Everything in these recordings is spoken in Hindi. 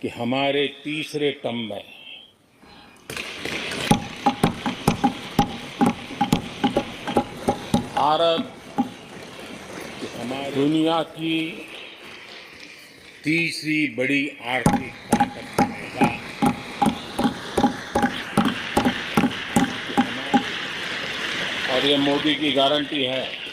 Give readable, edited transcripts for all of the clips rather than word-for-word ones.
कि हमारे तीसरे टर्म में भारत हमारी दुनिया की तीसरी बड़ी आर्थिक ताकत बनेगा। और ये मोदी की गारंटी है।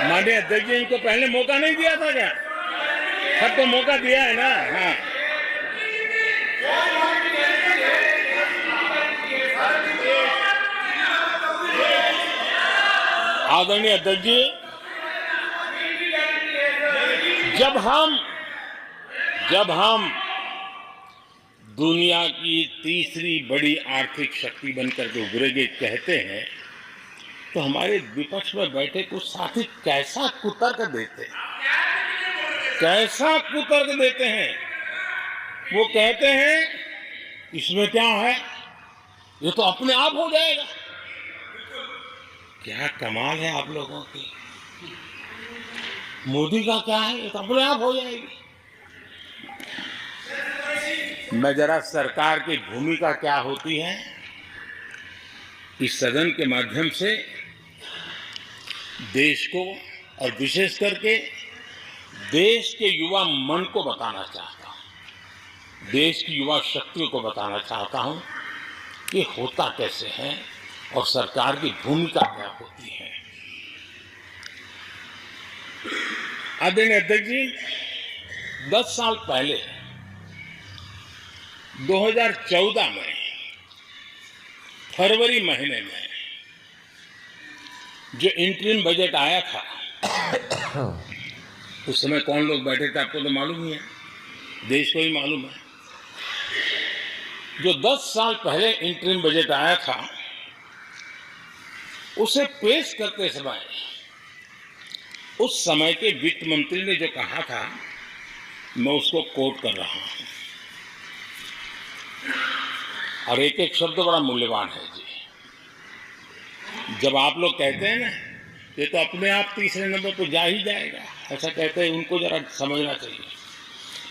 माननीय अध्यक्ष जी को पहले मौका नहीं दिया था क्या? सबको मौका दिया है ना? हाँ, आदरणीय अध्यक्ष जी, जब हम दुनिया की तीसरी बड़ी आर्थिक शक्ति बनकर के उभरेंगे कहते हैं, तो हमारे विपक्ष में बैठे कुछ साथी कैसा कुतर्क देते हैं। वो कहते हैं इसमें क्या है, ये तो अपने आप हो जाएगा। क्या कमाल है आप लोगों की। मोदी का क्या है, ये तो अपने आप हो जाएगी। मैं जरा सरकार की भूमिका क्या होती है इस सदन के माध्यम से देश को और विशेष करके देश के युवा मन को बताना चाहता हूं, देश की युवा शक्तियों को बताना चाहता हूं कि होता कैसे है और सरकार की भूमिका क्या होती है। आदरणीय अध्यक्ष जी, 10 साल पहले 2014 में फरवरी महीने में जो इंटरिम बजट आया था, उस समय कौन लोग बैठे थे आपको तो मालूम ही है, देश को ही मालूम है। जो 10 साल पहले इंटरिम बजट आया था, उसे पेश करते समय उस समय के वित्त मंत्री ने जो कहा था, मैं उसको कोट कर रहा हूं, और एक एक शब्द बड़ा मूल्यवान है जी। जब आप लोग कहते हैं ना ये तो अपने आप तीसरे नंबर पर जा ही जाएगा, ऐसा कहते हैं, उनको जरा समझना चाहिए।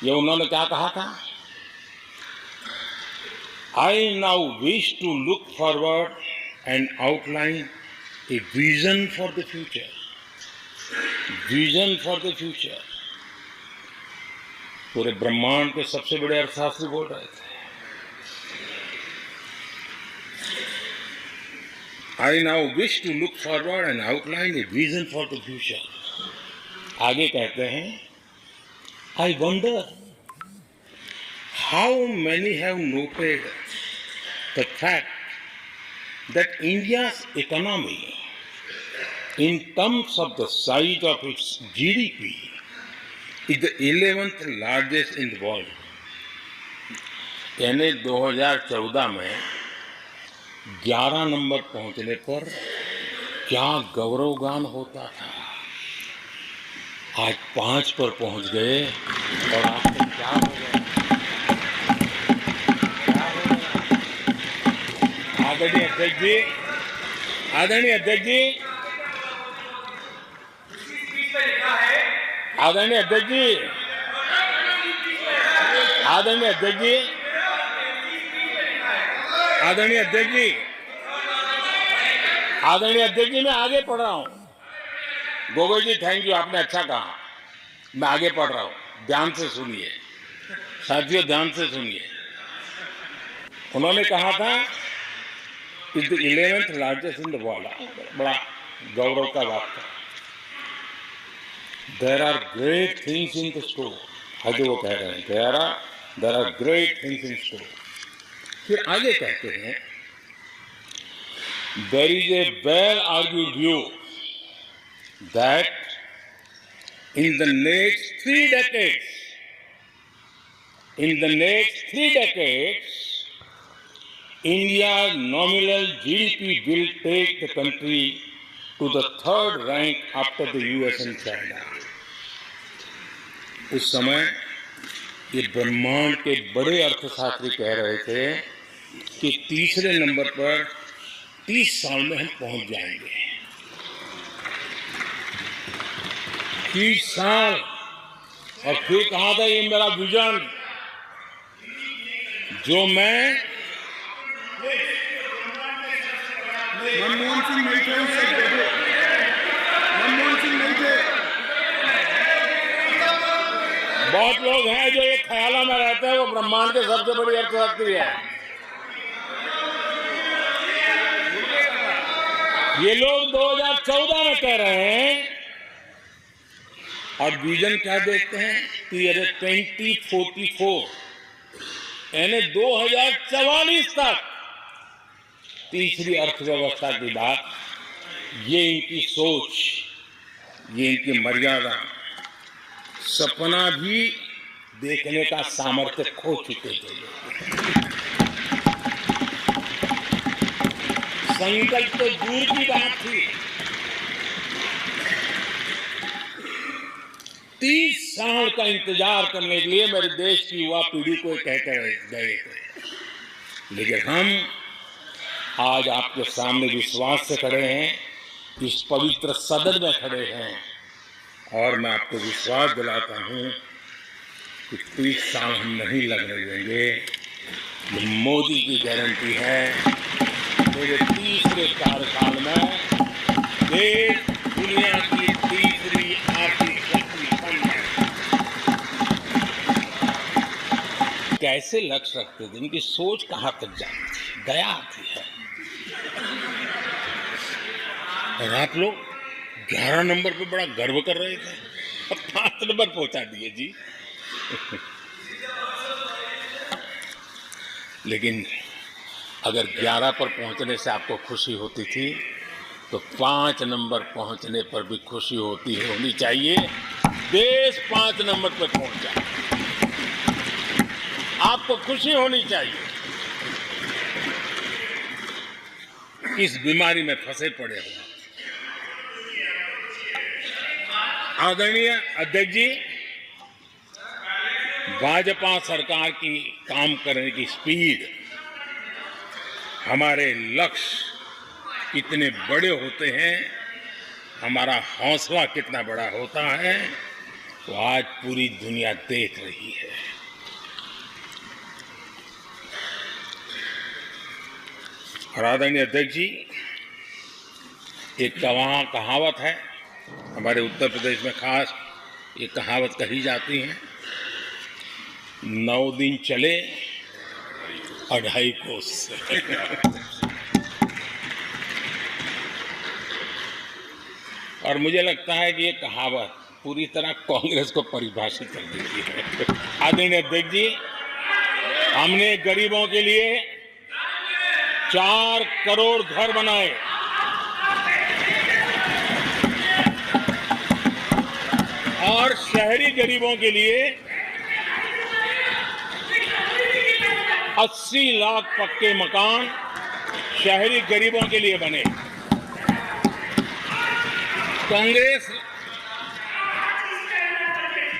ये उन्होंने क्या कहा था, I now wish to look forward and outline a vision for the future. Vision for the future. पूरे ब्रह्मांड के सबसे बड़े अर्थशास्त्री बोल रहे थे। I now wish to look forward and outline a vision for the future. आगे कहते हैं, I wonder how many have noted the fact that India's economy, in terms of the size of its GDP, is the 11th largest in the world. यानी 2014 में 11 नंबर पहुंचने पर क्या गौरवगान होता था। आज 5 पर पहुंच गए और आपको क्या हो गया। आदरणीय अध्यक्ष जी, आदरणीय अध्यक्ष जी, आदरणीय अध्यक्ष जी, आदरणीय अध्यक्ष जी, आदरणीय अध्यक्ष जी, आदरणीय अध्यक्ष जी, मैं आगे पढ़ रहा हूं। गोगोई जी, थैंक यू, आपने अच्छा कहा। मैं आगे पढ़ रहा हूं, ध्यान से सुनिए साथियों, ध्यान से सुनिए। उन्होंने कहा था is the 11th largest in the world. बड़ा गौरव का बात था। There are great things in the store. आगे वो कह रहे हैं there are great things in store. फिर आगे कहते हैं, there is a well argued view that in the next 3 decades, India's nominal GDP will take the country to the 3rd rank after the US and China. उस समय ये ब्रह्मांड के बड़े अर्थशास्त्री कह रहे थे कि तीसरे नंबर पर 30 साल में हम पहुंच जाएंगे। 30 साल। और फिर कहा था ये मेरा विजन जो मैं मनमोहन सिंह नहीं थे, मनमोहन सिंह नहीं थे। बहुत लोग हैं जो ये ख्यालों में रहते हैं वो ब्रह्मांड के सबसे बड़ी अर्थशास्त्री है। ये लोग 2014 में कह रहे हैं और विजन क्या देखते हैं कि अरे 2044 यानी 2044 तक तीसरी अर्थव्यवस्था की बात, ये इनकी सोच, ये इनकी मर्यादा, सपना भी देखने का सामर्थ्य खो चुके थे। संकल्प तो दूर की बात थी। 30 साल का इंतजार करने के लिए मेरे देश की युवा पीढ़ी को कहते गए थे, लेकिन हम आज आपके सामने विश्वास से खड़े हैं, इस पवित्र सदन में खड़े हैं और मैं आपको विश्वास दिलाता हूं कि 30 साल हम नहीं लगने देंगे। ये मोदी की गारंटी है। मेरे तीसरे कार्यकाल में देश दुनिया की तीसरी आर्थिक शक्ति बन जाए। कैसे लक्ष्य रखते थे, इनकी सोच कहां तक जाती थी, दया आती है। और आप लोग 11 नंबर पे बड़ा गर्व कर रहे थे, अब 5 नंबर पहुंचा दिए जी। लेकिन अगर 11 पर पहुंचने से आपको खुशी होती थी तो 5 नंबर पहुंचने पर भी खुशी होनी चाहिए। देश 5 नंबर पर पहुंच जाए, आपको खुशी होनी चाहिए। इस बीमारी में फंसे पड़े हो। आदरणीय अध्यक्ष जी, भाजपा सरकार की काम करने की स्पीड, हमारे लक्ष्य कितने बड़े होते हैं, हमारा हौसला कितना बड़ा होता है, तो आज पूरी दुनिया देख रही है। और आदरणीय अध्यक्ष जी, एक कहावत है हमारे उत्तर प्रदेश में, खास ये कहावत कही जाती है, 9 दिन चले 2.5 कोस। और मुझे लगता है कि ये कहावत पूरी तरह कांग्रेस को परिभाषित कर देती है। आदरणीय अध्यक्ष जी, हमने गरीबों के लिए 4 करोड़ घर बनाए, और शहरी गरीबों के लिए 80 लाख पक्के मकान शहरी गरीबों के लिए बने।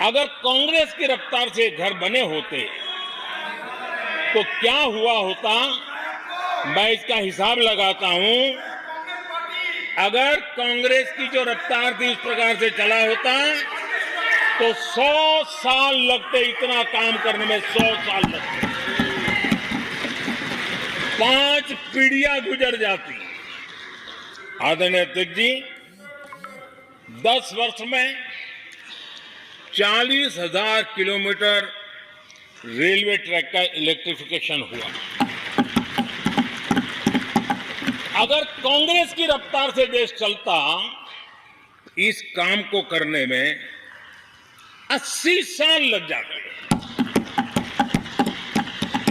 अगर कांग्रेस की रफ्तार से घर बने होते तो क्या हुआ होता, मैं इसका हिसाब लगाता हूं। अगर कांग्रेस की जो रफ्तार थी इस प्रकार से चला होता तो 100 साल लगते, इतना काम करने में 100 साल लगते, 5 पीढ़ियां गुजर जाती। आदरणीय अध्यक्ष जी, 10 वर्ष में 40,000 किलोमीटर रेलवे ट्रैक का इलेक्ट्रिफिकेशन हुआ। अगर कांग्रेस की रफ्तार से देश चलता, इस काम को करने में 80 साल लग जाते।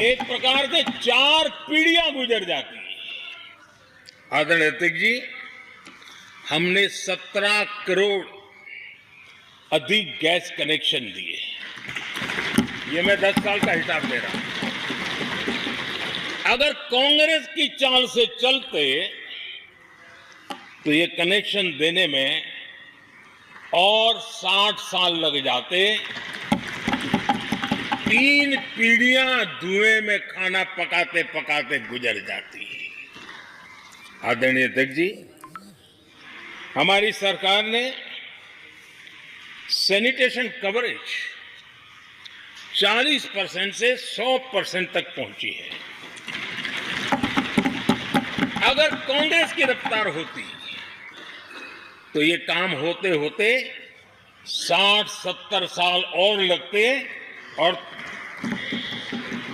एक प्रकार से 4 पीढ़ियां गुजर जाती। आदरणीय अध्यक्ष जी, हमने 17 करोड़ अधिक गैस कनेक्शन दिए। ये मैं 10 साल का हिसाब दे रहा हूं। अगर कांग्रेस की चाल से चलते तो ये कनेक्शन देने में और 60 साल लग जाते। 3 पीढ़ियां धुएं में खाना पकाते पकाते गुजर जाती है। आदरणीय अध्यक्ष जी, हमारी सरकार ने सैनिटेशन कवरेज 40% से 100% तक पहुंची है। अगर कांग्रेस की रफ्तार होती तो ये काम होते होते 60-70 साल और लगते और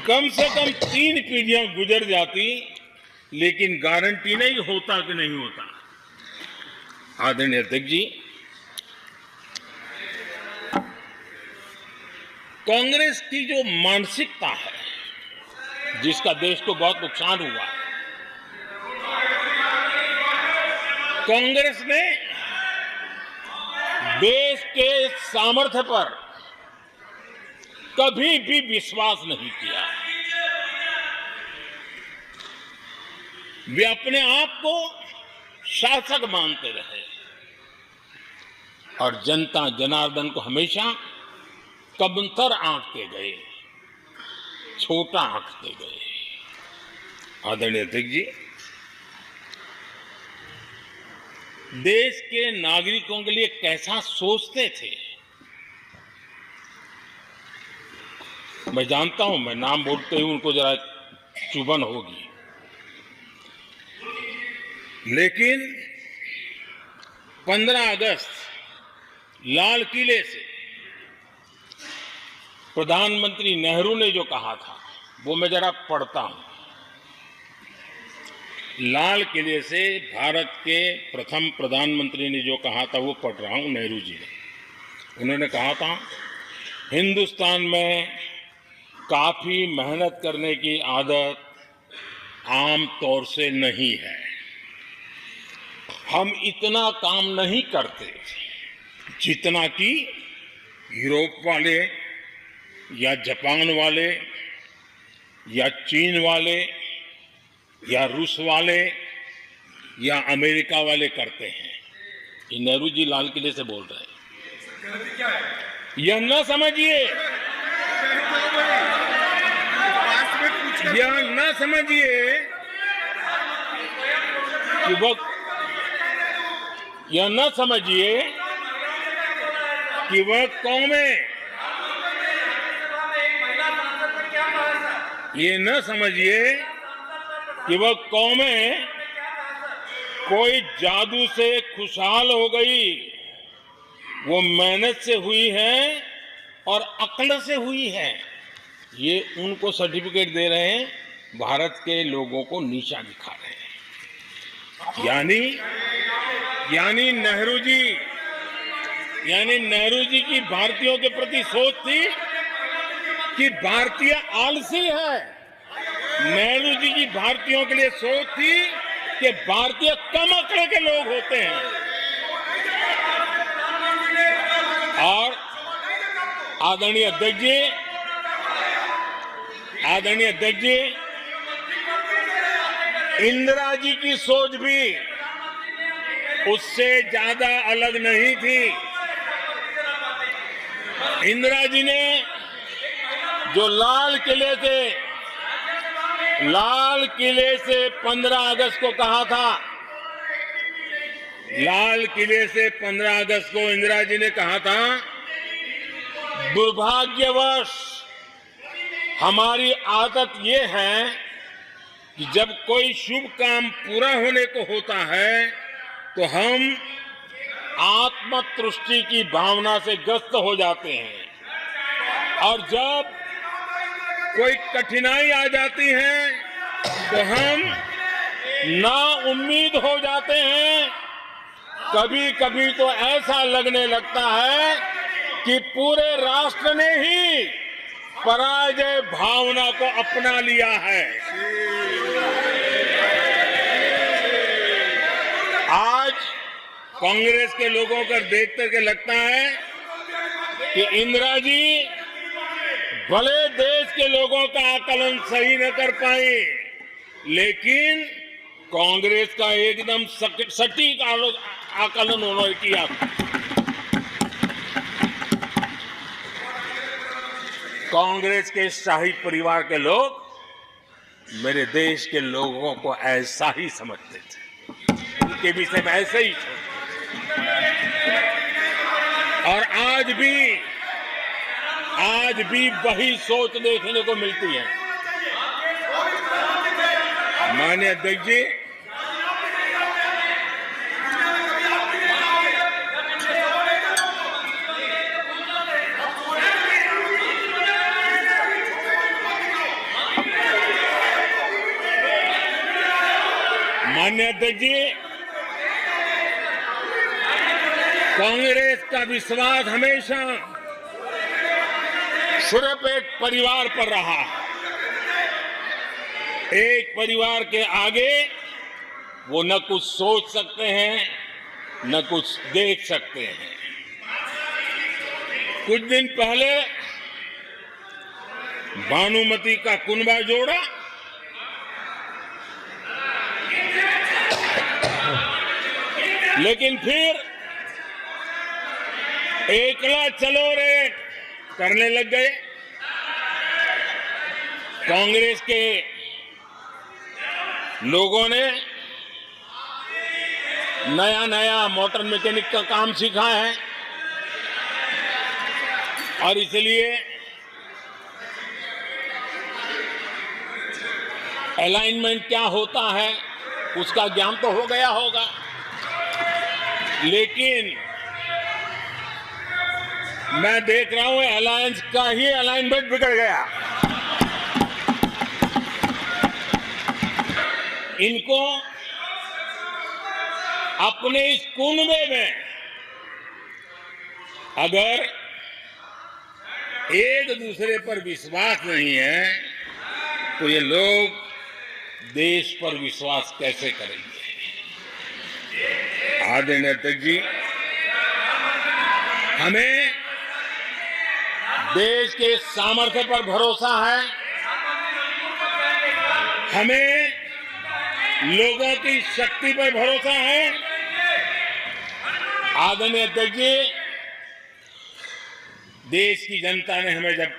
कम से कम 3 पीढ़ियां गुजर जाती, लेकिन गारंटी नहीं होता कि नहीं होता। आदरणीय अध्यक्ष जी, कांग्रेस की जो मानसिकता है, जिसका देश को बहुत नुकसान हुआ है, कांग्रेस ने देश के सामर्थ्य पर कभी भी विश्वास नहीं किया। वे अपने आप को शासक मानते रहे और जनता जनार्दन को हमेशा कमतर आंकते गए, छोटा आंकते गए। आदरणीय अध्यक्ष जी, देश के नागरिकों के लिए कैसा सोचते थे, मैं जानता हूं, मैं नाम बोलते ही उनको जरा चुभन होगी, लेकिन 15 अगस्त लाल किले से प्रधानमंत्री नेहरू ने जो कहा था वो मैं जरा पढ़ता हूं। लाल किले से भारत के प्रथम प्रधानमंत्री ने जो कहा था वो पढ़ रहा हूं, नेहरू जी ने। उन्होंने कहा था, हिंदुस्तान में काफी मेहनत करने की आदत आम तौर से नहीं है। हम इतना काम नहीं करते जितना कि यूरोप वाले या जापान वाले या चीन वाले या रूस वाले या अमेरिका वाले करते हैं। ये नेहरू जी लाल किले से बोल रहे हैं। यह न समझिए, यह न समझिए कि यह न समझिए कि वह कौमें, ये न समझिए कि वह कौमें कोई जादू से खुशहाल हो गई। वो मेहनत से हुई है और अक्ल से हुई है। ये उनको सर्टिफिकेट दे रहे हैं, भारत के लोगों को नीचा दिखा रहे हैं। यानी नेहरू जी की भारतीयों के प्रति सोच थी कि भारतीय आलसी है। नेहरू जी की भारतीयों के लिए सोच थी कि भारतीय कम अक्ल के लोग होते हैं। और आदरणीय अध्यक्ष जी, इंदिरा जी की सोच भी उससे ज्यादा अलग नहीं थी। इंदिरा जी ने जो लाल किले से 15 अगस्त को कहा था, लाल किले से 15 अगस्त को इंदिरा जी ने कहा था, दुर्भाग्यवश हमारी आदत ये है कि जब कोई शुभ काम पूरा होने को होता है तो हम आत्मतुष्टि की भावना से ग्रस्त हो जाते हैं और जब कोई कठिनाई आ जाती है तो हम ना उम्मीद हो जाते हैं। कभी कभी तो ऐसा लगने लगता है कि पूरे राष्ट्र ने ही पराजय भावना को अपना लिया है। आज कांग्रेस के लोगों को देख करके लगता है कि इंदिरा जी भले देश के लोगों का आकलन सही न कर पाए, लेकिन कांग्रेस का एकदम सटीक आकलन उन्होंने किया था। कांग्रेस के शाही परिवार के लोग मेरे देश के लोगों को ऐसा ही समझते थे, उनके विषय में ऐसे ही और आज भी वही सोच देखने को मिलती है। माननीय अध्यक्ष जी, कांग्रेस का विश्वास हमेशा सिर्फ एक परिवार पर रहा। एक परिवार के आगे वो न कुछ सोच सकते हैं, न कुछ देख सकते हैं। कुछ दिन पहले भानुमति का कुनबा जोड़ा लेकिन फिर एकला चलो रे करने लग गए। कांग्रेस के लोगों ने नया मोटर मैकेनिक का काम सीखा है और इसलिए अलाइनमेंट क्या होता है उसका ज्ञान तो हो गया होगा, लेकिन मैं देख रहा हूं अलायंस का ही अलाइनमेंट बिगड़ गया। इनको अपने इस कुनबे में अगर एक दूसरे पर विश्वास नहीं है तो ये लोग देश पर विश्वास कैसे करेंगे। आदरणीय अध्यक्ष जी, हमें देश के सामर्थ्य पर भरोसा है, हमें लोगों की शक्ति पर भरोसा है। आदरणीय अध्यक्ष जी, देश की जनता ने हमें जब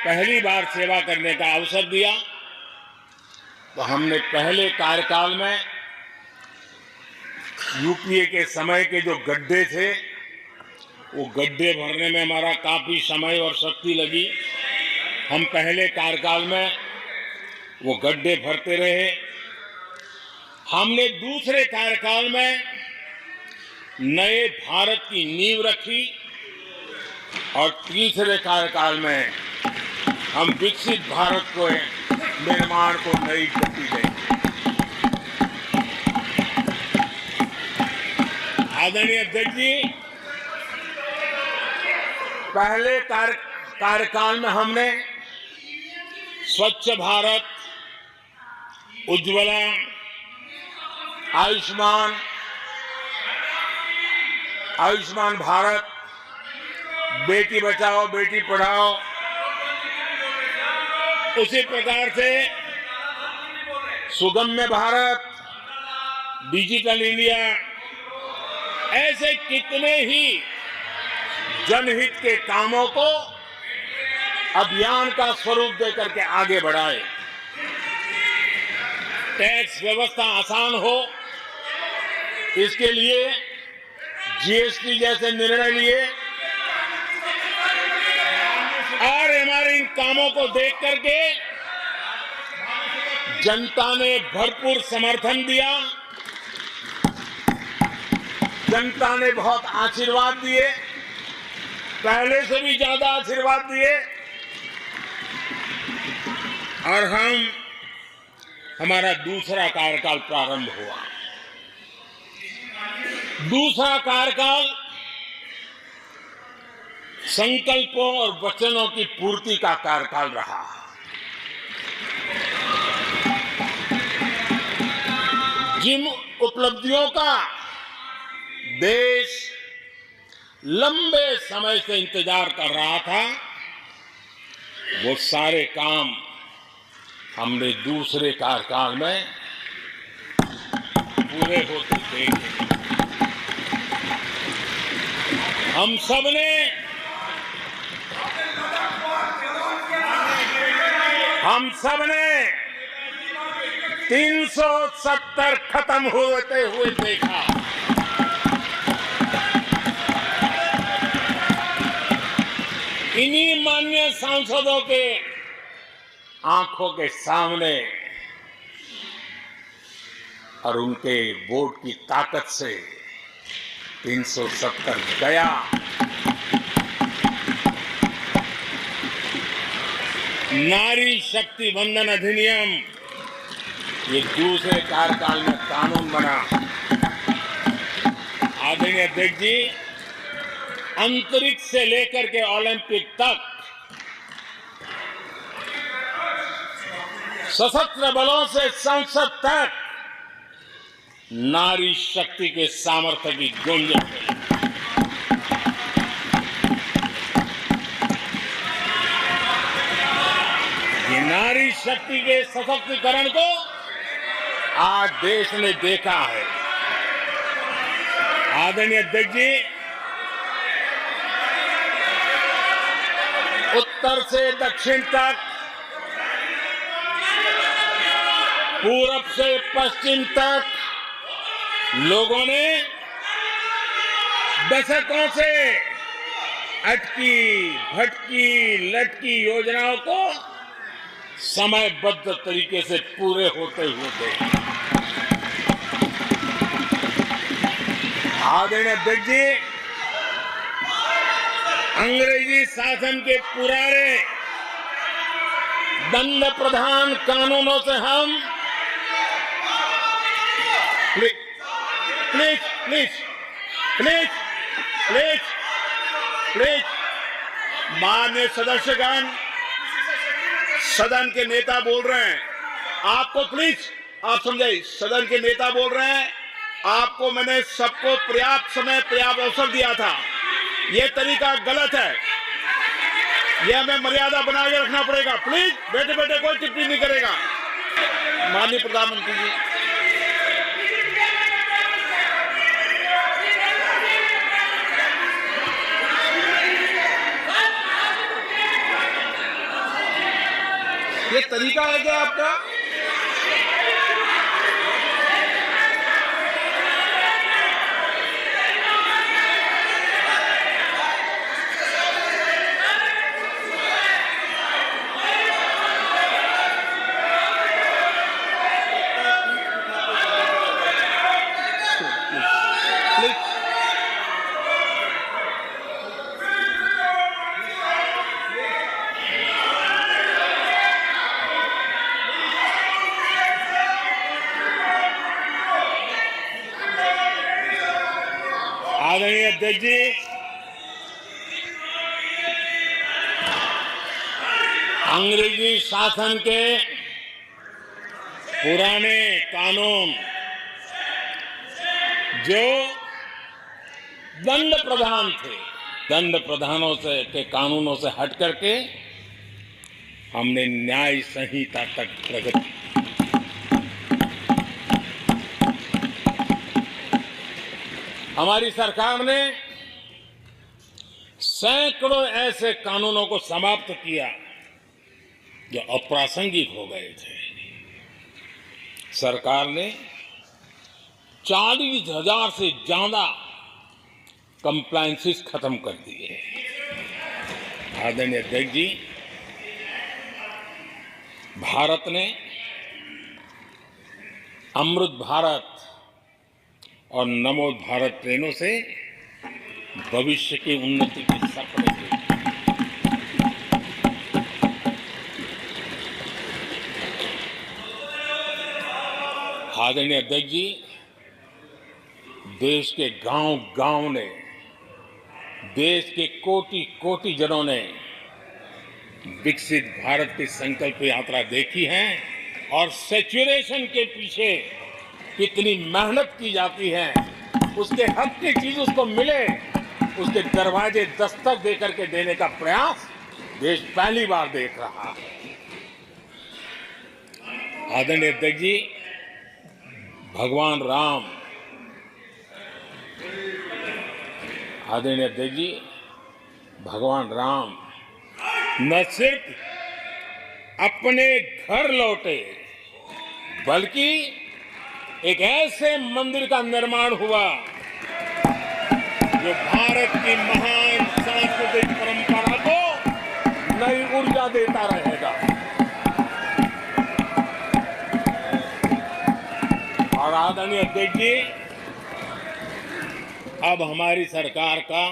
पहली बार सेवा करने का अवसर दिया तो हमने पहले कार्यकाल में यूपीए के समय के जो गड्ढे थे वो गड्ढे भरने में हमारा काफी समय और शक्ति लगी। हम पहले कार्यकाल में वो गड्ढे भरते रहे। हमने दूसरे कार्यकाल में नए भारत की नींव रखी और तीसरे कार्यकाल में हम विकसित भारत को निर्माण को नई गति देंगे। आदरणीय अध्यक्ष जी, पहले कार्यकाल में हमने स्वच्छ भारत, उज्ज्वला, आयुष्मान भारत, बेटी बचाओ बेटी पढ़ाओ, उसी प्रकार से सुगम्य भारत, डिजिटल इंडिया, ऐसे कितने ही जनहित के कामों को अभियान का स्वरूप देकर के आगे बढ़ाए। टैक्स व्यवस्था आसान हो, इसके लिए जीएसटी जैसे निर्णय लिए और हमारे इन कामों को देख करके जनता ने भरपूर समर्थन दिया। जनता ने बहुत आशीर्वाद दिए, पहले से भी ज्यादा आशीर्वाद दिए और हमारा दूसरा कार्यकाल प्रारंभ हुआ। दूसरा कार्यकाल संकल्पों और वचनों की पूर्ति का कार्यकाल रहा। जिन उपलब्धियों का देश लंबे समय से इंतजार कर रहा था वो सारे काम हमने दूसरे कार्यकाल में पूरे होते देखे। हम सब ने हम सब ने 370 खत्म होते हुए देखा। इन्हीं माननीय सांसदों के आंखों के सामने और उनके वोट की ताकत से 370 गया। नारी शक्ति वंदन अधिनियम ये दूसरे कार्यकाल में कानून बना। आदरणीय अध्यक्ष जी, अंतरिक्ष से लेकर के ओलंपिक तक सशस्त्र बलों से संसद तक नारी शक्ति के सामर्थ्य की गुंजन है। ये नारी शक्ति के सशक्तिकरण को आज देश ने देखा है। आदरणीय अध्यक्ष जी, उत्तर से दक्षिण तक, पूरब से पश्चिम तक लोगों ने दशकों से अटकी भटकी लटकी योजनाओं को समयबद्ध तरीके से पूरे होते हुए देखा। आदरणीय अध्यक्ष जी, अंग्रेजी शासन के पुराने दंड प्रधान कानूनों से हम प्लीज माननीय सदस्यगण, सदन के नेता बोल रहे हैं, आपको प्लीज आप समझाइए। सदन के नेता बोल रहे हैं, आपको मैंने सबको पर्याप्त समय पर्याप्त अवसर दिया था। यह तरीका गलत है, यह हमें मर्यादा बना के रखना पड़ेगा। प्लीज बैठे बैठे कोई टिप्पणी नहीं करेगा। माननीय प्रधानमंत्री जी, ये तरीका है क्या आपका? आदरणीय अध्यक्ष जी, अंग्रेजी शासन के पुराने कानून जो दंड प्रधान थे, दंड प्रधानों से के कानूनों से हट करके हमने न्याय संहिता तक प्रगति। हमारी सरकार ने सैकड़ों ऐसे कानूनों को समाप्त किया जो अप्रासंगिक हो गए थे। सरकार ने 40,000 से ज्यादा कंप्लायंसेस खत्म कर दिए। आदरणीय अध्यक्ष जी, भारत ने अमृत भारत और नमो भारत ट्रेनों से भविष्य की उन्नति के सपने देखे। आदरणीय अध्यक्ष जी, देश के गांव-गांव ने, देश के कोटि-कोटि जनों ने विकसित भारत की संकल्प यात्रा देखी है और सैचुरेशन के पीछे कितनी मेहनत की जाती है, उसके हक की चीज उसको मिले, उसके दरवाजे दस्तक देकर के देने का प्रयास देश पहली बार देख रहा है। आदरणीय अध्यक्ष जी, भगवान राम, आदरणीय अध्यक्ष जी, भगवान राम न सिर्फ अपने घर लौटे, बल्कि एक ऐसे मंदिर का निर्माण हुआ जो भारत की महान सांस्कृतिक परंपरा को नई ऊर्जा देता रहेगा। और आदरणीय अध्यक्ष जी, अब हमारी सरकार का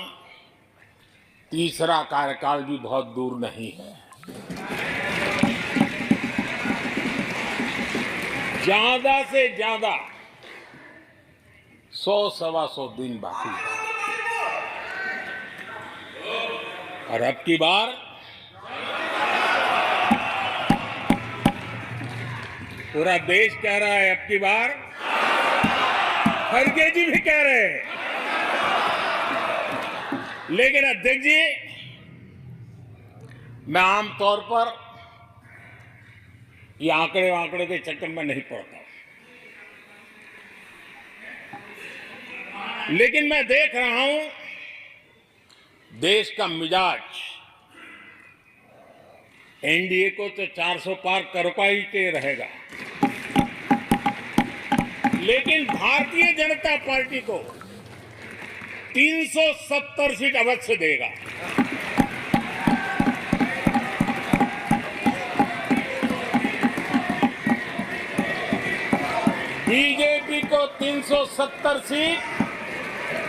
तीसरा कार्यकाल भी बहुत दूर नहीं है। ज्यादा से ज्यादा 100-125 दिन बाकी है। और अब की बार पूरा देश कह रहा है, अब की बार खड़गे जी भी कह रहे हैं। लेकिन अध्यक्ष जी, मैं आमतौर पर ये आंकड़े के चक्कर में नहीं पड़ता, लेकिन मैं देख रहा हूं देश का मिजाज एनडीए को तो 400 पार कर पाई के रहेगा, लेकिन भारतीय जनता पार्टी को 370 सीट अवश्य देगा। बीजेपी को 370 सीट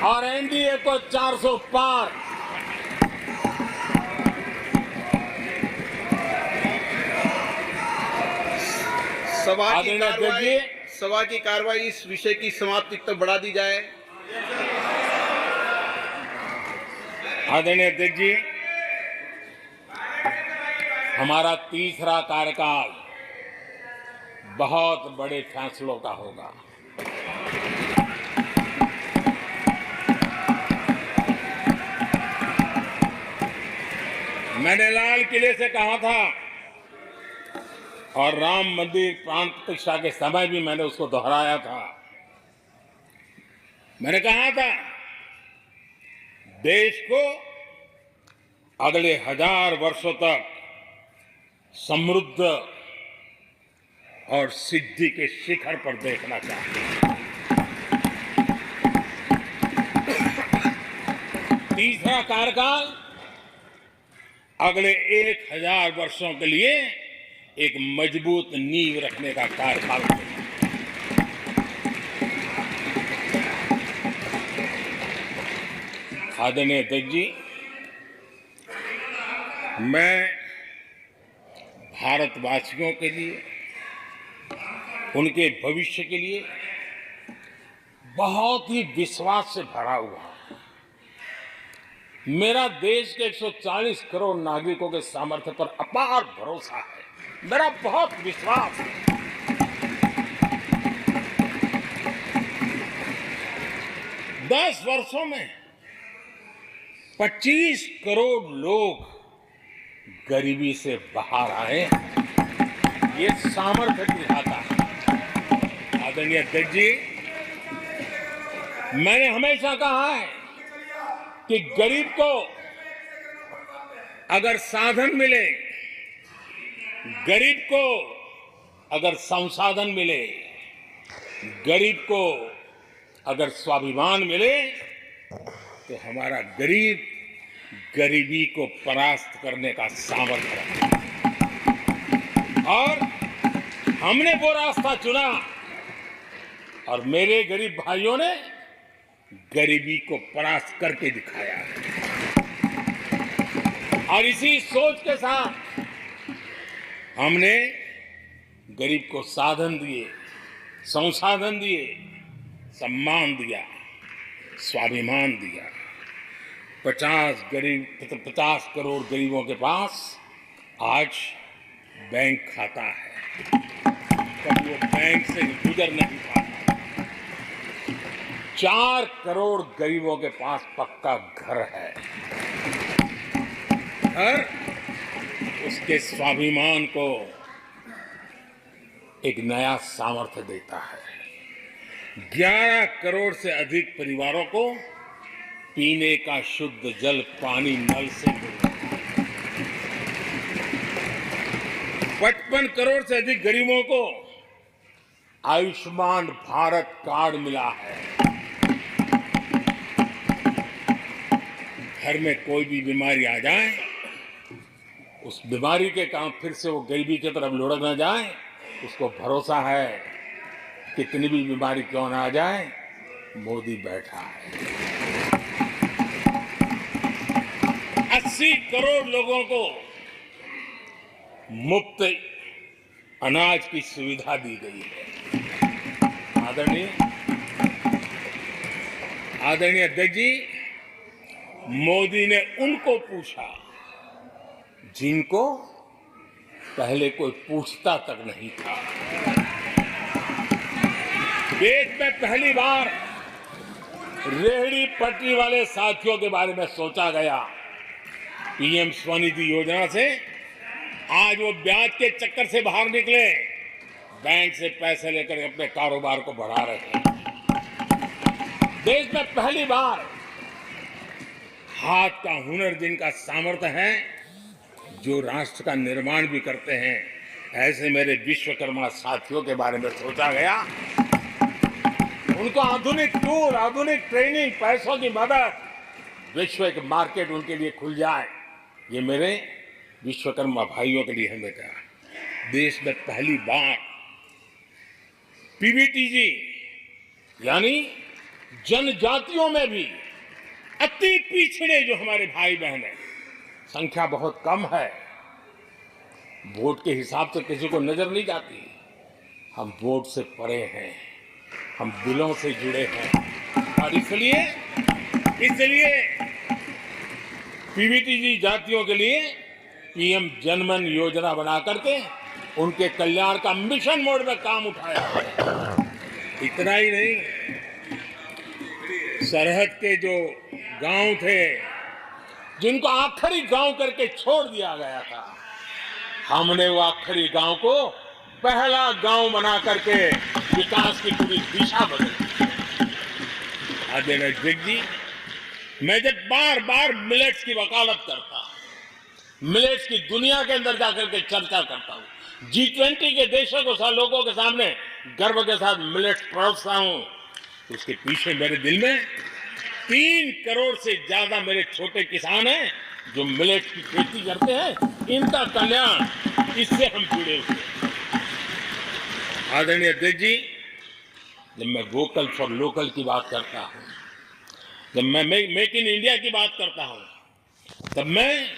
और एनडीए को 400 पार। सभा की कार्रवाई इस विषय की समाप्ति तक बढ़ा दी जाए। आदरणीय अध्यक्ष जी, हमारा तीसरा कार्यकाल बहुत बड़े फैसलों का होगा। मैंने लाल किले से कहा था और राम मंदिर प्राण प्रतिष्ठा के समय भी मैंने उसको दोहराया था। मैंने कहा था देश को अगले 1000 वर्षों तक समृद्ध और सिद्धि के शिखर पर देखना चाहिए। तीसरा कार्यकाल अगले 1000 वर्षों के लिए एक मजबूत नींव रखने का कार्यकाल है। आदरणीय अध्यक्ष जी, मैं भारतवासियों के लिए, उनके भविष्य के लिए बहुत ही विश्वास से भरा हुआ हूं। मेरा देश के 140 करोड़ नागरिकों के सामर्थ्य पर अपार भरोसा है, मेरा बहुत विश्वास है। दस वर्षों में 25 करोड़ लोग गरीबी से बाहर आए, ये सामर्थ्य दिखाता है। आदरणीय अध्यक्ष जी, मैंने हमेशा कहा है कि गरीब को अगर साधन मिले, गरीब को अगर संसाधन मिले, गरीब को अगर स्वाभिमान मिले, तो हमारा गरीब गरीबी को परास्त करने का सामर्थ्य रखता है। और हमने वो रास्ता चुना और मेरे गरीब भाइयों ने गरीबी को परास्त करके दिखाया है। और इसी सोच के साथ हमने गरीब को साधन दिए, संसाधन दिए, सम्मान दिया, स्वाभिमान दिया। 50 करोड़ गरीबों के पास आज बैंक खाता है, कभी वो बैंक से गुजर नहीं पाता। 4 करोड़ गरीबों के पास पक्का घर है। घर उसके स्वाभिमान को एक नया सामर्थ्य देता है। 11 करोड़ से अधिक परिवारों को पीने का शुद्ध जल पानी नल से मिलता है। 55 करोड़ से अधिक गरीबों को आयुष्मान भारत कार्ड मिला है। घर में कोई भी बीमारी आ जाए, उस बीमारी के कारण फिर से वो गरीबी की तरफ लुढ़क न जाए, उसको भरोसा है कितनी भी बीमारी क्यों ना आ जाए, मोदी बैठा है। 80 करोड़ लोगों को मुफ्त अनाज की सुविधा दी गई है। आदरणीय अध्यक्ष जी, मोदी ने उनको पूछा जिनको पहले कोई पूछता तक नहीं था। देश में पहली बार रेहड़ी पटरी वाले साथियों के बारे में सोचा गया। पीएम स्वनिधि योजना से आज वो ब्याज के चक्कर से बाहर निकले, बैंक से पैसे लेकर अपने कारोबार को बढ़ा रहे हैं। देश में पहली बार हाथ का हुनर जिनका सामर्थ्य है, जो राष्ट्र का निर्माण भी करते हैं, ऐसे मेरे विश्वकर्मा साथियों के बारे में सोचा गया। उनको आधुनिक टूल, आधुनिक ट्रेनिंग, पैसों की मदद, विश्व एक मार्केट उनके लिए खुल जाए, ये मेरे विश्वकर्मा भाइयों के लिए हमने कहा। देश में पहली बार पीवीटीजी यानी जनजातियों में भी अति पिछड़े जो हमारे भाई बहन हैं, संख्या बहुत कम है, वोट के हिसाब से किसी को नजर नहीं जाती। हम वोट से परे हैं, हम दिलों से जुड़े हैं और इसलिए पीवीटीजी जातियों के लिए पीएम जनमन योजना बना करके उनके कल्याण का मिशन मोड में काम उठाया। इतना ही नहीं, सरहद के जो गांव थे जिनको आखिरी गांव करके छोड़ दिया गया था, हमने वो आखिरी गांव को पहला गांव बना करके विकास की पूरी दिशा बदली। आदरणीय अध्यक्ष जी, मैं जब बार बार मिलेट्स की वकालत करता हूं, मिलेट्स की दुनिया के अंदर जाकर के चर्चा करता हूं, G20 के देशों को लोगों के सामने गर्व के साथ मिलेट्स परोसता हूं, तो उसके पीछे मेरे दिल में 3 करोड़ से ज्यादा मेरे छोटे किसान हैं जो मिलेट की खेती करते हैं। इनका कल्याण, इससे हम जुड़े हुए हैं। आदरणीय अध्यक्ष जी, जब मैं वोकल फॉर लोकल की बात करता हूं, जब मैं मेक इन इंडिया की बात करता हूं, तब मैं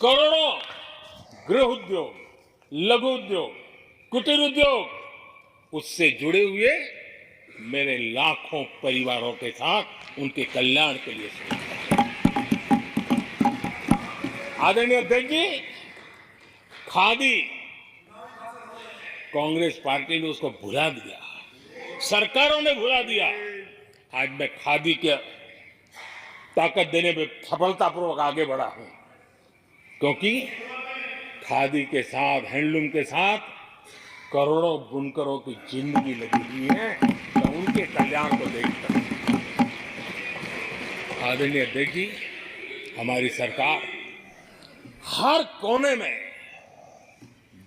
करोड़ों गृह उद्योग, लघु उद्योग, कुटीर उद्योग, उससे जुड़े हुए मेरे लाखों परिवारों के साथ उनके कल्याण के लिए सोचता हूं। आदरणीय अध्यक्ष जी, खादी, कांग्रेस पार्टी ने उसको भुला दिया, सरकारों ने भुला दिया। आज मैं खादी के ताकत देने में सफलतापूर्वक आगे बढ़ा हूं, क्योंकि खादी के साथ, हैंडलूम के साथ करोड़ों बुनकरों की जिंदगी लगी हुई है, तो उनके कल्याण को देखकर। आदरणीय अध्यक्ष जी, हमारी सरकार हर कोने में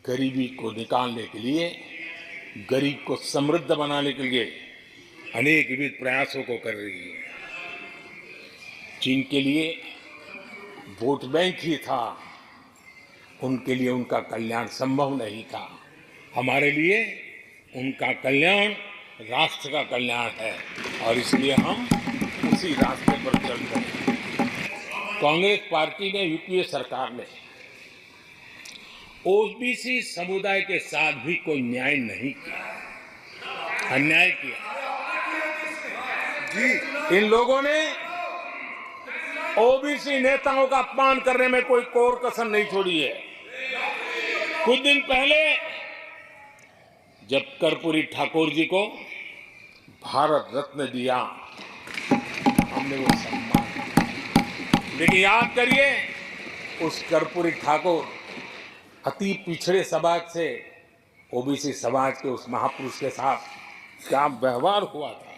गरीबी को निकालने के लिए, गरीब को समृद्ध बनाने के लिए अनेक विविध प्रयासों को कर रही है। जिनके लिए वोट बैंक ही था, उनके लिए उनका कल्याण संभव नहीं था। हमारे लिए उनका कल्याण राष्ट्र का कल्याण है और इसलिए हम उसी रास्ते पर चल रहे हैं। कांग्रेस पार्टी ने, यूपीए सरकार ने ओबीसी समुदाय के साथ भी कोई न्याय नहीं किया, अन्याय किया। इन लोगों ने ओबीसी नेताओं का अपमान करने में कोई कोर कसर नहीं छोड़ी है। कुछ दिन पहले जब कर्पूरी ठाकुर जी को भारत रत्न दिया, हमने वो सम्मान किया। लेकिन याद करिए, उस कर्पूरी ठाकुर अति पिछड़े समाज से ओबीसी समाज के उस महापुरुष के साथ क्या व्यवहार हुआ था,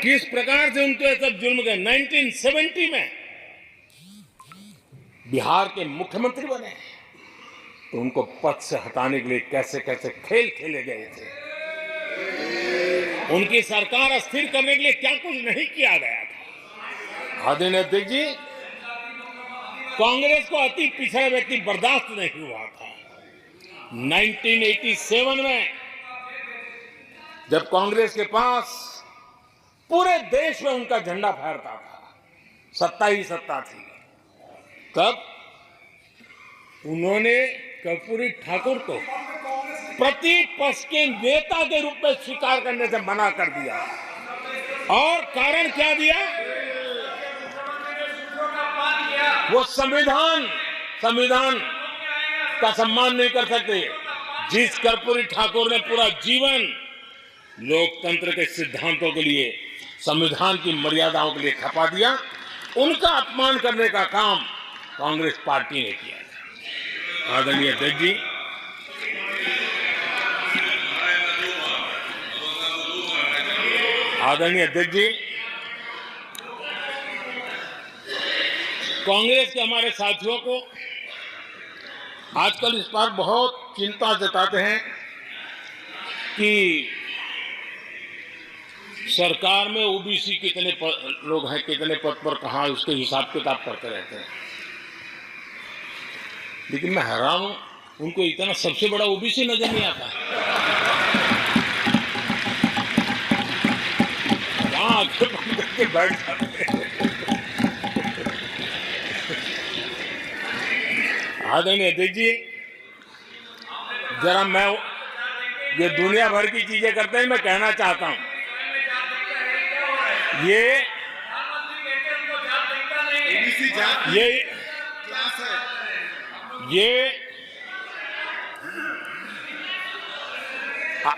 किस प्रकार से उनके सब जुल्म के। 1970 में बिहार के मुख्यमंत्री बने, तो उनको पद से हटाने के लिए कैसे कैसे खेल खेले गए थे, उनकी सरकार अस्थिर करने के लिए क्या कुछ नहीं किया गया था। आदरणीय अध्यक्ष जी, कांग्रेस को अति पिछड़ा व्यक्ति बर्दाश्त नहीं हुआ था। 1987 में जब कांग्रेस के पास पूरे देश में उनका झंडा फहरता था, सत्ता ही सत्ता थी, तब उन्होंने कर्पूरी ठाकुर को प्रतिपक्ष के नेता के रूप में स्वीकार करने से मना कर दिया। और कारण क्या दिया? वो संविधान का सम्मान नहीं कर सकते। जिस कर्पूरी ठाकुर ने पूरा जीवन लोकतंत्र के सिद्धांतों के लिए, संविधान की मर्यादाओं के लिए खपा दिया, उनका अपमान करने का काम कांग्रेस पार्टी ने किया था। आदरणीय अध्यक्ष जी, कांग्रेस के हमारे साथियों को आजकल इस पर बहुत चिंता जताते हैं कि सरकार में ओबीसी कितने लोग हैं, कितने पद पर कहाँ, उसके हिसाब किताब करते रहते हैं। लेकिन मैं हैरान हूं, उनको इतना सबसे बड़ा ओबीसी नजर नहीं आता है। आंखें बंद करके बैठ जाते हैं। आदरणीय अध्यक्ष जी, जरा मैं ये दुनिया भर की चीजें करते हैं, मैं कहना चाहता हूं, ये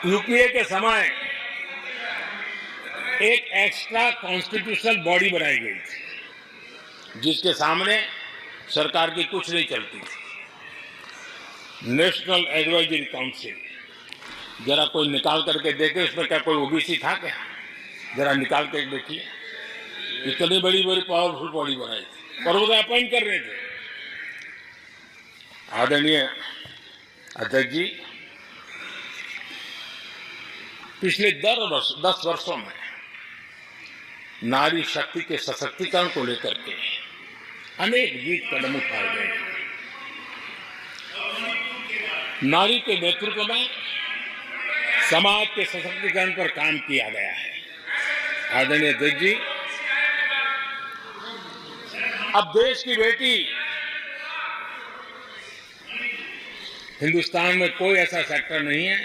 यूपीए के समय एक एक्स्ट्रा कॉन्स्टिट्यूशनल बॉडी बनाई गई थी, जिसके सामने सरकार की कुछ नहीं चलती थी। नेशनल एडवाइजरी काउंसिल, जरा कोई निकाल करके देखे उसमें क्या कोई ओबीसी था क्या? जरा निकाल के देखिए। इतनी बड़ी बड़ी पावरफुल बॉडी बनाई थी और वो अपॉइंट कर रहे थे। आदरणीय अध्यक्ष जी, पिछले 10 वर्षों में नारी शक्ति के सशक्तिकरण को लेकर के अनेक विविध कदम उठाए गए। नारी के नेतृत्व में समाज के सशक्तिकरण पर काम किया गया है। आदरणीय अध्यक्ष जी, अब देश की बेटी, हिंदुस्तान में कोई ऐसा सेक्टर नहीं है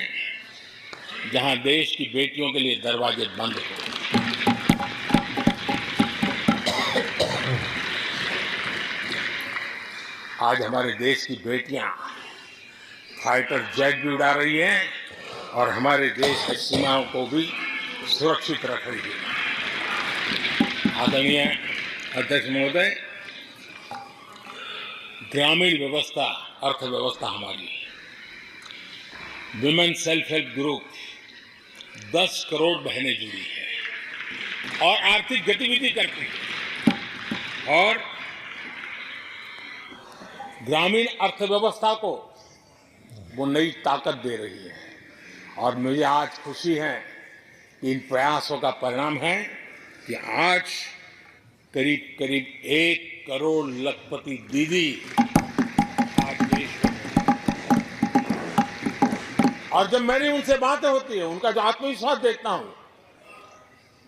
जहां देश की बेटियों के लिए दरवाजे बंद हो। आज हमारे देश की बेटियां फाइटर जेट भी उड़ा रही हैं और हमारे देश की सीमाओं को भी सुरक्षित रख रही है। आदरणीय अध्यक्ष महोदय, ग्रामीण व्यवस्था, अर्थव्यवस्था हमारी, women self help group 10 crore बहनें जुड़ी है और आर्थिक गतिविधि करती है और ग्रामीण अर्थव्यवस्था को वो नई ताकत दे रही है। और मुझे आज खुशी है कि इन प्रयासों का परिणाम है कि आज करीब करीब 1 करोड़ लखपति दीदी आज देश में। और जब मेरी उनसे बातें होती है, उनका जो आत्मविश्वास देखता हूं,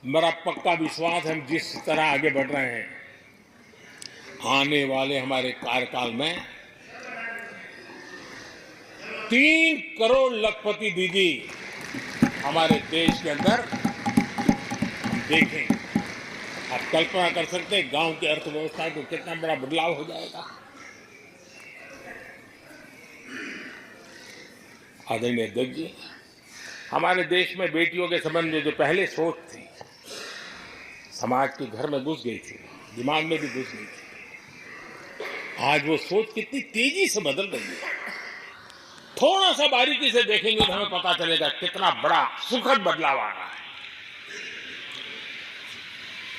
मेरा पक्का विश्वास है हम जिस तरह आगे बढ़ रहे हैं, आने वाले हमारे कार्यकाल में 3 करोड़ लखपति दीदी हमारे देश के अंदर देखें। आप कल्पना कर सकते हैं गांव की अर्थव्यवस्था को कितना बड़ा बदलाव हो जाएगा। आदरणीय अध्यक्ष जी, हमारे देश में बेटियों के संबंध में जो पहले सोच थी, समाज के घर में घुस गई थी, दिमाग में भी घुस गई थी, आज वो सोच कितनी तेजी से बदल रही है। थोड़ा सा बारीकी से देखेंगे तो हमें पता चलेगा कितना बड़ा सुखद बदलाव आ रहा है।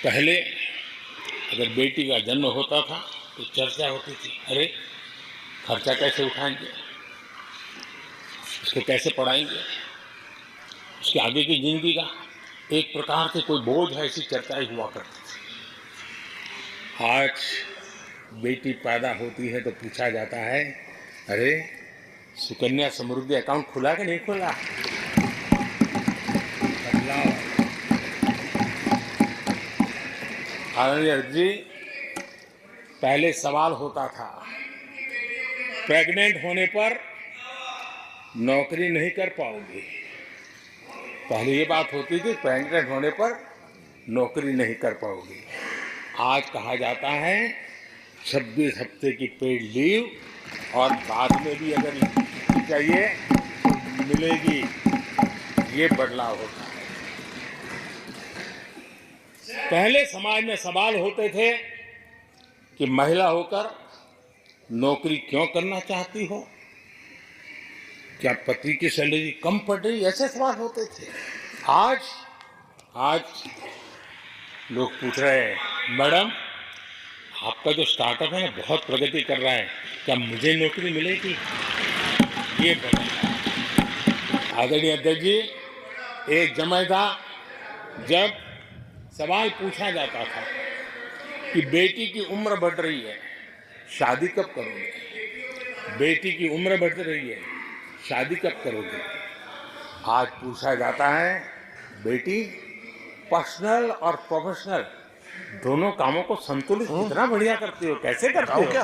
पहले अगर बेटी का जन्म होता था तो चर्चा होती थी, अरे खर्चा कैसे उठाएंगे, उसको कैसे पढ़ाएंगे? उसके आगे की जिंदगी का एक प्रकार से कोई बोझ है, ऐसी चर्चाएं हुआ करती थी। आज बेटी पैदा होती है तो पूछा जाता है, अरे सुकन्या समृद्धि अकाउंट खुला कि नहीं खुला? बदलाव। आदरणीय जी, पहले सवाल होता था प्रेग्नेंट होने पर नौकरी नहीं कर पाओगे। पहले ये बात होती थी प्रेग्नेंट होने पर नौकरी नहीं कर पाओगे। आज कहा जाता है 26 हफ्ते की पेड लीव और बाद में भी अगर चाहिए तो मिलेगी। ये बदलाव होता है। पहले समाज में सवाल होते थे कि महिला होकर नौकरी क्यों करना चाहती हो, क्या पति की सैलरी कम पड़ रही, ऐसे सवाल होते थे। आज लोग पूछ रहे हैं, मैडम आपका जो स्टार्टअप है ना बहुत प्रगति कर रहा है, क्या मुझे नौकरी मिलेगी? ये बता। आदरणीय अध्यक्ष जी, एक समय था जब सवाल पूछा जाता था कि बेटी की उम्र बढ़ रही है, शादी कब करोगे? बेटी की उम्र बढ़ रही है, शादी कब करोगे? आज पूछा जाता है, बेटी पर्सनल और प्रोफेशनल दोनों कामों को संतुलित कितना बढ़िया करते हो, कैसे करते हो? क्या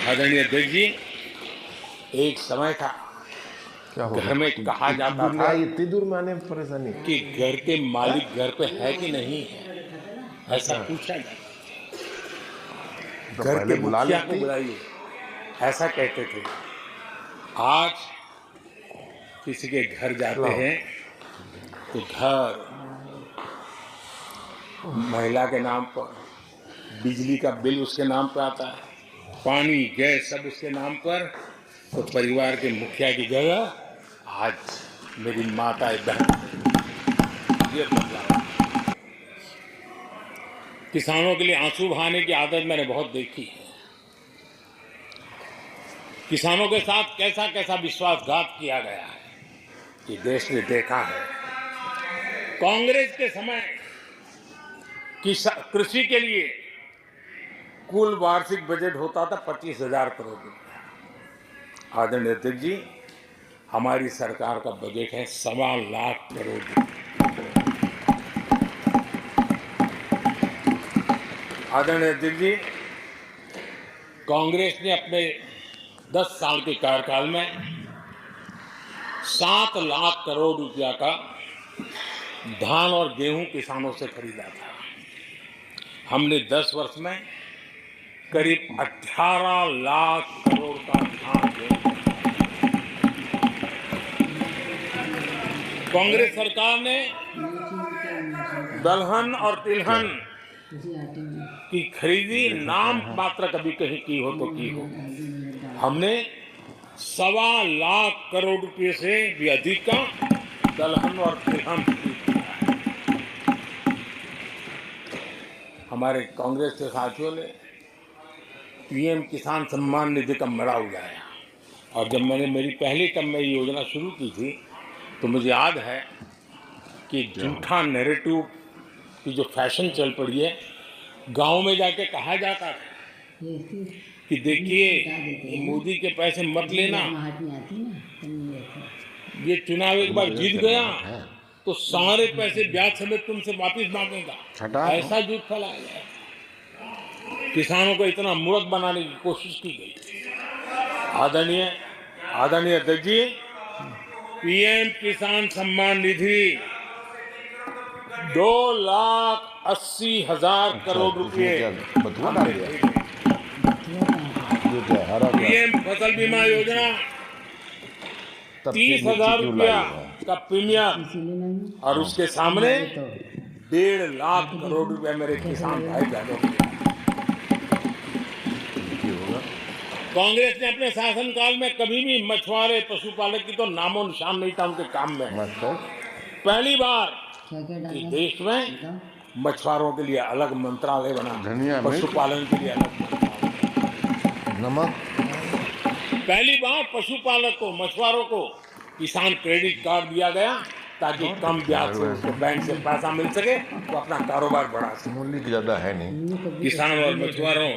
आदरणीय अध्यक्ष जी, एक समय था घर में कहा जाता था इतनी दूर में आने में परेशानी कि घर के मालिक घर पे है कि नहीं है, ऐसा पूछा जाता। तो घर पहले के बुला मुखिया को लेती। बुलाइए, ऐसा कहते थे। आज किसी के घर जाते हैं तो घर महिला के नाम पर, बिजली का बिल उसके नाम पर आता है, पानी गैस सब उसके नाम पर। तो परिवार के मुखिया की जगह आज मेरी माता बहन। ये बदलाव। किसानों के लिए आंसू बहाने की आदत मैंने बहुत देखी है। किसानों के साथ कैसा कैसा विश्वासघात किया गया है, ये देश ने देखा है। कांग्रेस के समय कृषि के लिए कुल वार्षिक बजट होता था 25,000 करोड़ रुपया। आदरणीय अध्यक्ष जी, हमारी सरकार का बजट है 1.25 लाख करोड़ रुपया। आदरणीय अध्यक्ष जी, कांग्रेस ने अपने 10 साल के कार्यकाल में 7 लाख करोड़ रुपया का धान और गेहूं किसानों से खरीदा था। हमने 10 वर्ष में करीब 18 लाख करोड़ का धान गेहूं। कांग्रेस सरकार ने दलहन और तिलहन की खरीदी नाम मात्र कभी कहीं की हो तो की हो। हमने 1.25 लाख करोड़ रुपए से भी अधिक का दलहन और तिलहन खरीदा है। हमारे कांग्रेस के साथियों ने पीएम किसान सम्मान निधि का मड़ा उड़ाया, और जब मैंने मेरी पहली टर्म में ये योजना शुरू की थी तो मुझे याद है कि झूठा नैरेटिव की जो फैशन चल पड़ी है, गांव में जाके कहा जाता था कि देखिए ये मोदी के पैसे मत लेना, ये चुनाव एक बार जीत गया तो सारे पैसे ब्याज समेत तुमसे वापस मांगेगा। ऐसा झूठ फैलाया गया, किसानों को इतना मूर्ख बनाने की कोशिश की गई। आदरणीय अध्यक्ष जी, पीएम किसान सम्मान निधि 2,80,000 करोड़ रुपए, पीएम फसल बीमा योजना 30,000 रुपया का प्रीमियम, और उसके सामने 1.5 लाख करोड़ रुपया मेरे किसान भाई बहनों को। कांग्रेस ने अपने शासनकाल में कभी भी मछुआरे पशुपालक की तो नामो निशान नहीं था उनके काम में। पहली बार इस देश में मछुआरों के लिए अलग मंत्रालय बना, पशुपालन के लिए अलग मंत्रालय। नमक पहली बार पशुपालक को, मछुआरों को किसान क्रेडिट कार्ड दिया गया ताकि कम ब्याज से उसको बैंक से पैसा मिल सके तो अपना कारोबार बढ़ा सके। मूल्य ज़्यादा है नहीं। किसानों और मछुआरों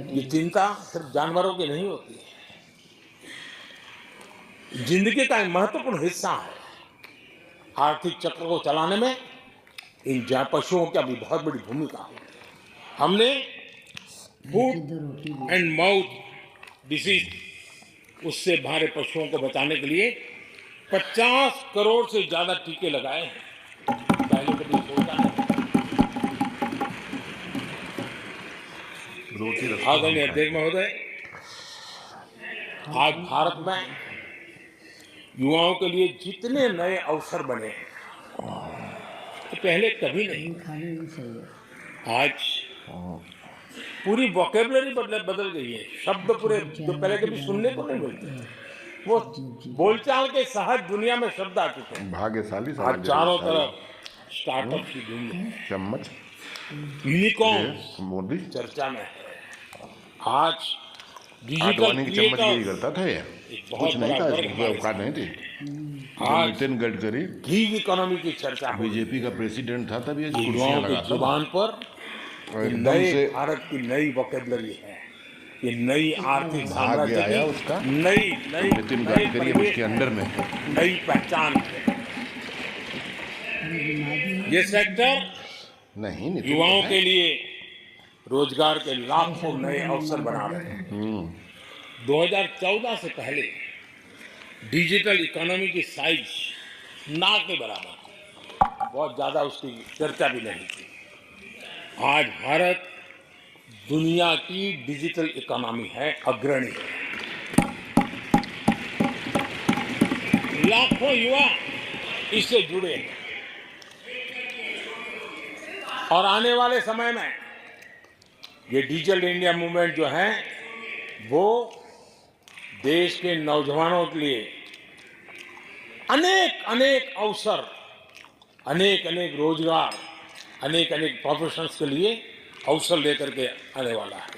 की चिंता सिर्फ जानवरों की नहीं होती है, जिंदगी का एक महत्वपूर्ण हिस्सा है। आर्थिक चक्र को चलाने में इन पशुओं की अभी बहुत बड़ी भूमिका है। हमने फूट एंड माउथ डिसीज उससे हमारे पशुओं को बचाने के लिए 50 करोड़ से ज्यादा टीके लगाए हैं। पहले कभी सोचा नहीं। आदरणीय अध्यक्ष महोदय, आज भारत में युवाओं के लिए जितने नए अवसर बने हैं तो पहले कभी नहीं। आज पूरी वोकेबलरी बदल गई है। शब्द पूरे जो पहले कभी सुनने को नहीं मिलते, वो बोलचाल के सहज दुनिया में शब्द आ चुके हैं। भाग्यशाली आज चारों तरफ स्टार्टअप की दुनिया, चम्मच यूनिकॉर्न्स मोदी चर्चा में है। आज डिजिटल आटवानी की चम्मच यही क्रिएटर्स करता था ये, एक कुछ बहुत नहीं बड़ा था, वर्ग इसमें हमारे औकात नहीं थी। आज नितिन गडकरी गिग इकोनॉमी की चर्चा हो रही है। बीजेपी का प्रेसिडेंट था तब ये कुर्सियां युवाओं की लगाता जुबान पर और ये एकदम नए से भारत की नई वोकेबलरी है। ये नई आर्थिक भाग्य साम्राज्य आया की उसका। नई नई नितिन नई गडकरी परिवेश उसके अंडर में है। नई पहचान है। ये सेक्टर नहीं नितिन युवाओं तो के है। लिए रोजगार के लाखों नए अवसर बना रहे हैं। 2014 से पहले डिजिटल इकोनॉमी की साइज ना के बराबर, बहुत ज्यादा उसकी चर्चा भी नहीं थी। आज भारत दुनिया की डिजिटल इकोनॉमी है, अग्रणी है। लाखों युवा इससे जुड़े हैं और आने वाले समय में ये डिजिटल इंडिया मूवमेंट जो है वो देश के नौजवानों के लिए अनेक अनेक अवसर, अनेक अनेक रोजगार, अनेक अनेक प्रोफेशंस के लिए अवसर लेकर के आने वाला है।